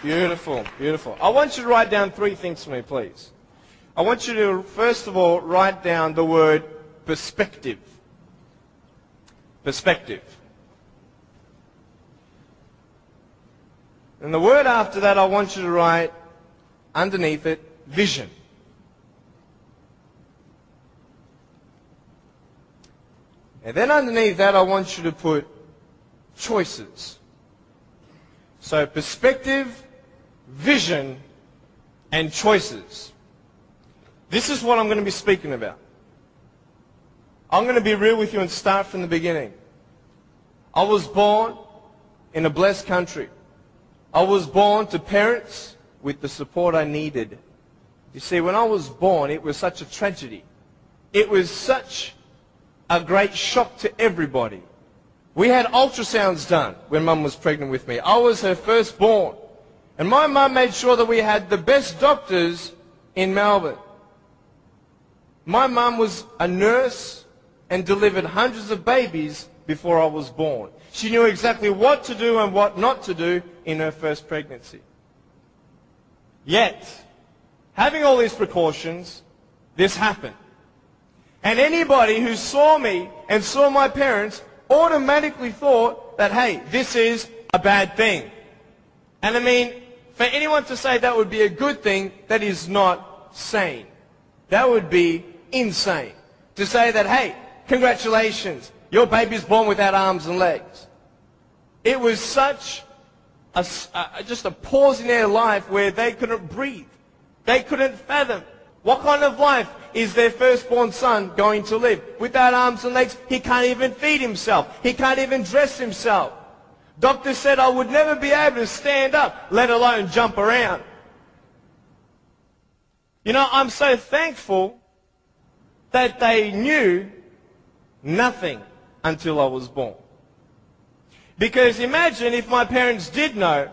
Beautiful, beautiful. I want you to write down 3 things for me, please. I want you to, first of all, write down the word perspective. Perspective. And the word after that, I want you to write, underneath it, vision. And then underneath that, I want you to put choices. So perspective, vision, and choices. This is what I'm going to be speaking about. I'm going to be real with you and start from the beginning. I was born in a blessed country. I was born to parents with the support I needed. You see, when I was born, it was such a tragedy. It was such a great shock to everybody. We had ultrasounds done when Mum was pregnant with me. I was her firstborn. And my mum made sure that we had the best doctors in Melbourne. My mum was a nurse and delivered hundreds of babies before I was born. She knew exactly what to do and what not to do in her first pregnancy. Yet, having all these precautions, this happened. And anybody who saw me and saw my parents automatically thought that, hey, this is a bad thing. And I mean, for anyone to say that would be a good thing, that is not sane. That would be insane. To say that, hey, congratulations, your baby's born without arms and legs. It was such just a pause in their life where they couldn't breathe. They couldn't fathom. What kind of life is their firstborn son going to live? Without arms and legs, he can't even feed himself. He can't even dress himself. Doctor said I would never be able to stand up, let alone jump around. You know, I'm so thankful that they knew nothing until I was born. Because imagine if my parents did know,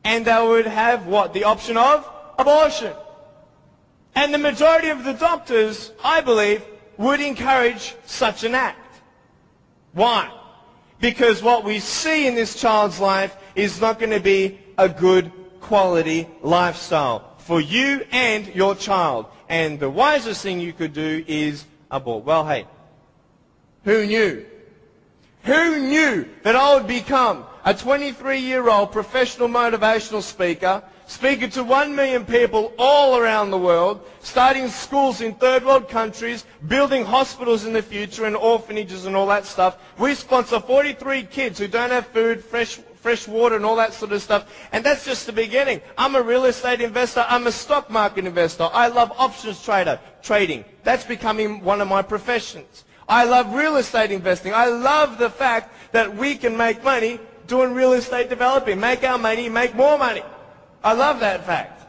and they would have what? The option of abortion. And the majority of the doctors, I believe, would encourage such an act. Why? Because what we see in this child's life is not going to be a good quality lifestyle for you and your child. And the wisest thing you could do is abort. Well, hey, who knew? Who knew that I would become a 23-year-old professional motivational speaker, speaking to 1 million people all around the world, starting schools in third world countries, building hospitals in the future and orphanages and all that stuff. We sponsor 43 kids who don't have food, fresh water and all that sort of stuff. And that's just the beginning. I'm a real estate investor. I'm a stock market investor. I love options trading. That's becoming one of my professions. I love real estate investing. I love the fact that we can make money doing real estate developing. Make our money, make more money. I love that fact.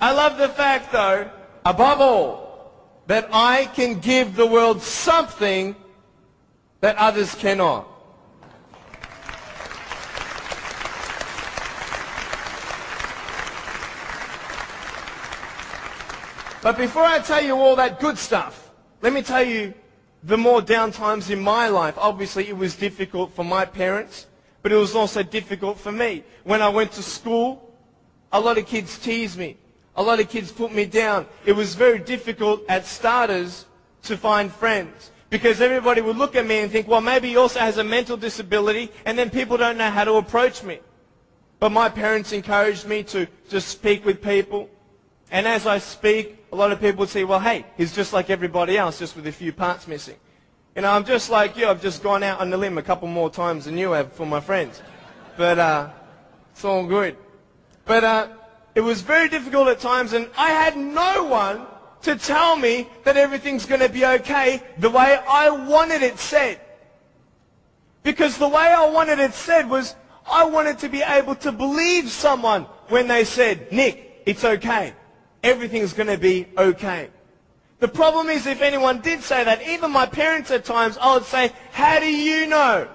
I love the fact, though, above all, that I can give the world something that others cannot. But before I tell you all that good stuff, let me tell you the more down times in my life. Obviously, it was difficult for my parents, but it was also difficult for me. When I went to school, a lot of kids teased me. A lot of kids put me down. It was very difficult at starters to find friends, because everybody would look at me and think, well, maybe he also has a mental disability, and then people don't know how to approach me. But my parents encouraged me to just speak with people. And as I speak, a lot of people would say, well, hey, he's just like everybody else, just with a few parts missing. You know, I'm just like you. I've just gone out on the limb a couple more times than you have for my friends. But it's all good. But it was very difficult at times, and I had no one to tell me that everything's going to be okay the way I wanted it said. Because the way I wanted it said was, I wanted to be able to believe someone when they said, Nick, it's okay. Everything's going to be okay. The problem is, if anyone did say that, even my parents at times, I would say, how do you know?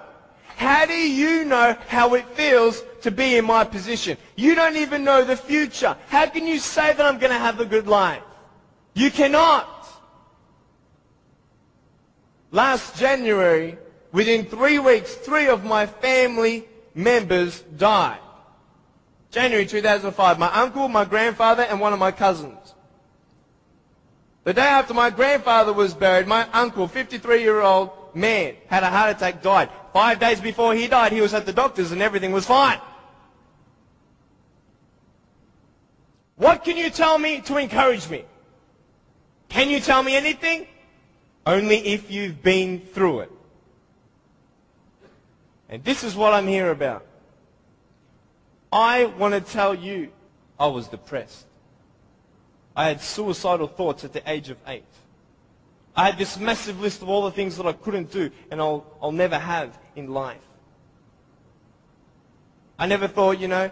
How do you know how it feels to be in my position? You don't even know the future. How can you say that I'm going to have a good life? You cannot. Last January, within 3 weeks, 3 of my family members died. January 2005. My uncle, my grandfather, and one of my cousins. The day after my grandfather was buried, my uncle, 53-year-old man, had a heart attack, died. 5 days before he died, he was at the doctor's and everything was fine. What can you tell me to encourage me? Can you tell me anything? Only if you've been through it. And this is what I'm here about. I want to tell you, I was depressed. I had suicidal thoughts at the age of 8. I had this massive list of all the things that I couldn't do and I'll never have in life. I never thought, you know,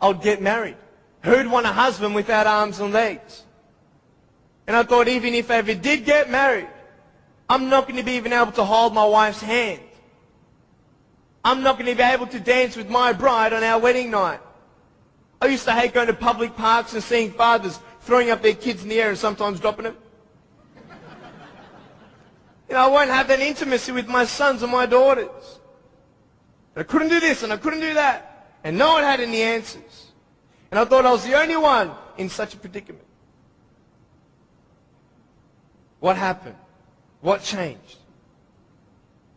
I'll get married. Who'd want a husband without arms and legs? And I thought even if I ever did get married, I'm not going to be even able to hold my wife's hand. I'm not going to be able to dance with my bride on our wedding night. I used to hate going to public parks and seeing fathers throwing up their kids in the air and sometimes dropping them. You know, I won't have that intimacy with my sons and my daughters. I couldn't do this and I couldn't do that. And no one had any answers. And I thought I was the only one in such a predicament. What happened? What changed?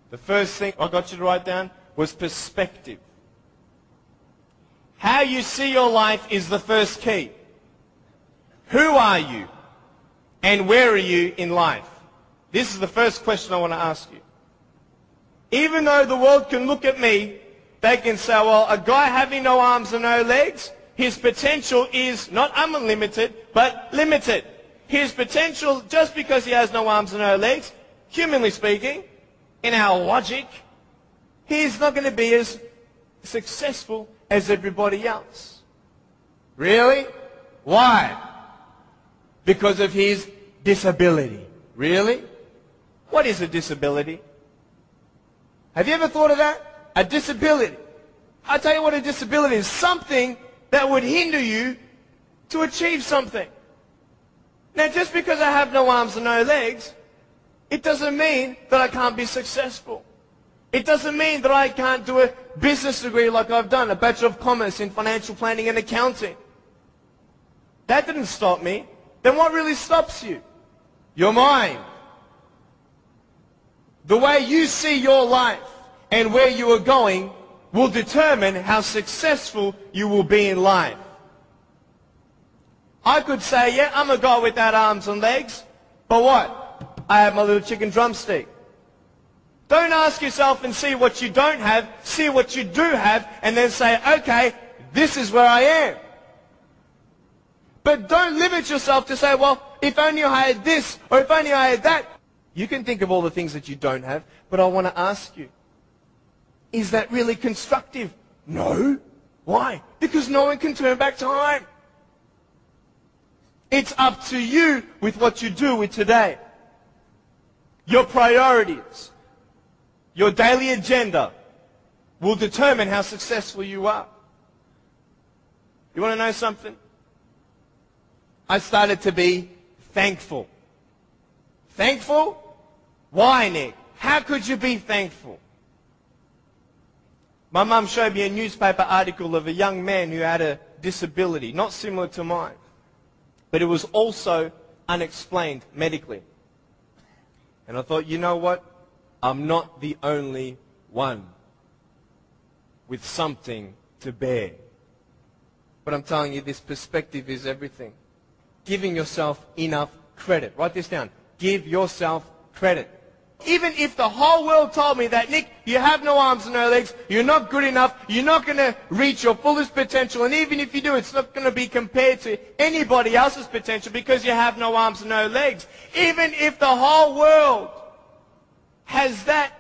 The first thing I got you to write down was perspective. How you see your life is the first key. Who are you? And where are you in life? This is the first question I want to ask you. Even though the world can look at me, they can say, well, a guy having no arms and no legs, his potential is not unlimited, but limited. His potential, just because he has no arms and no legs, humanly speaking, in our logic, he's not going to be as successful as everybody else. Really? Why? Because of his disability. Really? What is a disability? Have you ever thought of that? A disability. I'll tell you what a disability is. Something that would hinder you to achieve something. Now, just because I have no arms and no legs, it doesn't mean that I can't be successful. It doesn't mean that I can't do a business degree like I've done, a Bachelor of Commerce in Financial Planning and Accounting. That didn't stop me. Then what really stops you? Your mind. The way you see your life and where you are going will determine how successful you will be in life. I could say, yeah, I'm a guy without arms and legs, but what? I have my little chicken drumstick. Don't ask yourself and see what you don't have, see what you do have, and then say, okay, this is where I am. But don't limit yourself to say, well, if only I had this, or if only I had that. You can think of all the things that you don't have, but I want to ask you, is that really constructive? No. Why? Because no one can turn back time. It's up to you with what you do with today. Your priorities, your daily agenda will determine how successful you are. You want to know something? I started to be thankful. Thankful? Why, Nick? How could you be thankful? My mum showed me a newspaper article of a young man who had a disability, not similar to mine. But it was also unexplained medically. And I thought, you know what? I'm not the only one with something to bear. But I'm telling you, this perspective is everything. Giving yourself enough credit. Write this down. Give yourself credit. Even if the whole world told me that, Nick, you have no arms and no legs, you're not good enough, you're not going to reach your fullest potential, and even if you do, it's not going to be compared to anybody else's potential because you have no arms and no legs. Even if the whole world has that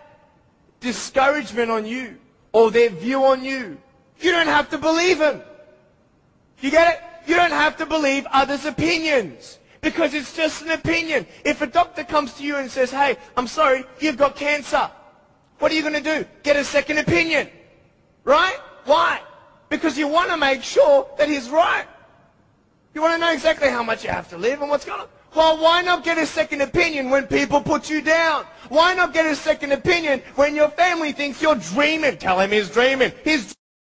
discouragement on you or their view on you, you don't have to believe them. You get it? You don't have to believe others' opinions. Because it's just an opinion. If a doctor comes to you and says, hey, I'm sorry, you've got cancer. What are you going to do? Get a second opinion. Right? Why? Because you want to make sure that he's right. You want to know exactly how much you have to live and what's going on. Well, why not get a second opinion when people put you down? Why not get a second opinion when your family thinks you're dreaming? Tell him he's dreaming. He's